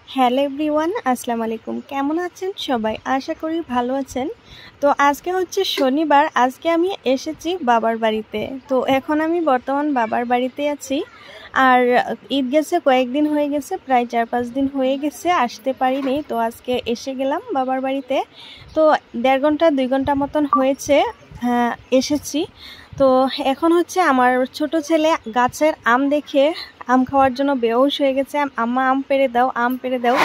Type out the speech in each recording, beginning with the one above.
Hello everyone, আসসালামু আলাইকুম। কেমন আছেন সবাই? আশা করি ভালো আছেন। তো আজকে হচ্ছে শনিবার, আজকে আমি এসেছি বাবার বাড়িতে। তো এখন আমি বর্তমান বাবার বাড়িতে আছি। আর ঈদ গেছে, কয়েকদিন হয়ে গেছে, প্রায় 4-5 দিন হয়ে গেছে, আসতে পারিনি। তো আজকে এসে গেলাম বাবার বাড়িতে। তো 1.5 ঘন্টা 2 ঘন্টা মতন হয়েছে এসেছি। তো এখন হচ্ছে আমার ছোট ছেলে গাছের আম দেখে আম খাওয়ার জন্য বেহুশ হয়ে গেছে। আম্মা আম পেড়ে দাও, আম পেড়ে দাও।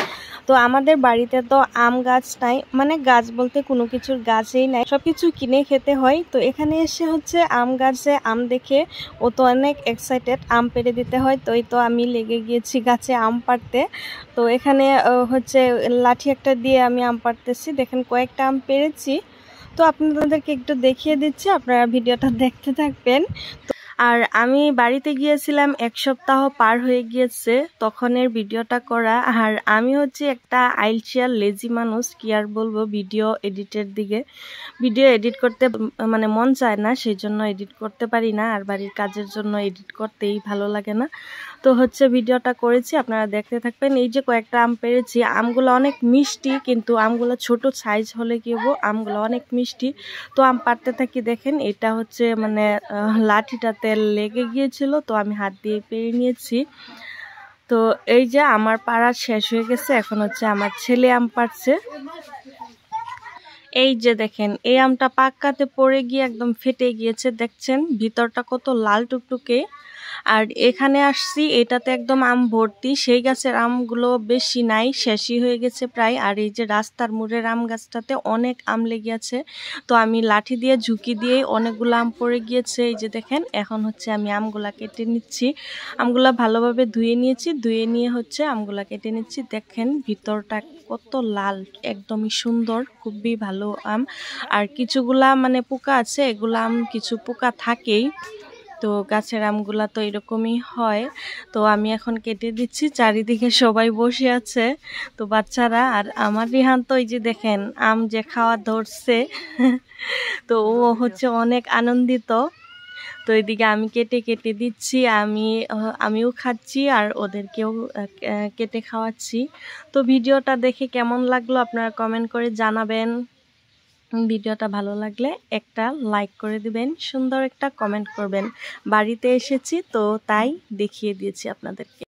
তো আমাদের বাড়িতে তো আম গাছ নাই, মানে গাছ বলতে কোনো কিছুর গাছই নাই, সবকিছু কিনে খেতে হয়। তো এখানে এসে হচ্ছে আম গাছে আম দেখে ও তো অনেক এক্সাইটেড, আম পেড়ে দিতে হয়। তো এই তো আমি লেগে গিয়েছি গাছে আম পাড়তে। তো এখানে হচ্ছে লাঠি একটা দিয়ে আমি আম পাড়তেছি। দেখেন কয়েকটা আম পেড়েছি। তো আপনাদেরকে একটু দেখিয়ে দিচ্ছি, আপনারা ভিডিওটা দেখতে থাকবেন। আর আমি বাড়িতে গিয়েছিলাম 1 সপ্তাহ পার হয়ে গিয়েছে তখনের ভিডিওটা করা। আর আমি হচ্ছে একটা আইলশিয়ার লেজি মানুষ, কি আর বলবো, ভিডিও এডিট করতে মানে মন চায় না, সেই জন্য এডিট করতে পারি না। আর বাড়ির কাজের জন্য এডিট করতেই ভালো লাগে না। তো হচ্ছে ভিডিওটা করেছি, আপনারা দেখতে থাকবেন। এই যে কয়েকটা আম পেরেছি, আমগুলো অনেক মিষ্টি, কিন্তু আমগুলো ছোট সাইজ হলে কি হবো, আমগুলো অনেক মিষ্টি। তো আম পাড়তে থাকি। দেখেন এটা হচ্ছে মানে লাঠিটাতে লেগে গিয়েছিল, তো আমি হাত দিয়ে পেরে নিয়েছি। তো এই যে আমার পাড়া শেষ হয়ে গেছে, এখন হচ্ছে আমার ছেলে আম পাড়ছে। এই যে দেখেন, এই আমটা পাক্কাতে পড়ে গিয়ে একদম ফেটে গিয়েছে, দেখছেন ভিতরটা কত লাল টুকটুকে। আর এখানে আসছি, এটাতে একদম আম ভর্তি। সেই গাছের আমগুলো বেশি নাই, শেষই হয়ে গেছে প্রায়। আর এই যে রাস্তার মোড়ের আম গাছটাতে অনেক আম লেগে আছে। তো আমি লাঠি দিয়ে ঝুঁকি দিয়ে অনেকগুলো আম পড়ে গিয়েছে। এই যে দেখেন, এখন হচ্ছে আমি আমগুলা কেটে নিচ্ছি। আমগুলা ভালোভাবে ধুয়ে নিয়েছি, ধুয়ে নিয়ে হচ্ছে আমগুলা কেটে নিচ্ছি। দেখেন ভিতরটা কত লাল, একদমই সুন্দর, খুবই ভালো আম। আর কিছুগুলা মানে পোকা আছে, এগুলা আম কিছু পোকা থাকেই। তো গাছের আমগুলা তো এরকমই হয়। তো আমি এখন কেটে দিচ্ছি, চারিদিকে সবাই বসে আছে, তো বাচ্চারা। আর আমার রিহান তো এই যে দেখেন আম যে খাওয়া ধরছে, তো ও হচ্ছে অনেক আনন্দিত। তো এদিকে আমি কেটে কেটে দিচ্ছি, আমিও খাচ্ছি আর ওদেরকেও কেটে খাওয়াচ্ছি। তো ভিডিওটা দেখে কেমন লাগলো আপনারা কমেন্ট করে জানাবেন। ভিডিওটা ভালো লাগলে একটা লাইক করে দিবেন, সুন্দর একটা কমেন্ট করবেন। বাড়িতে এসেছি তো তাই দেখিয়ে দিয়েছি আপনাদেরকে।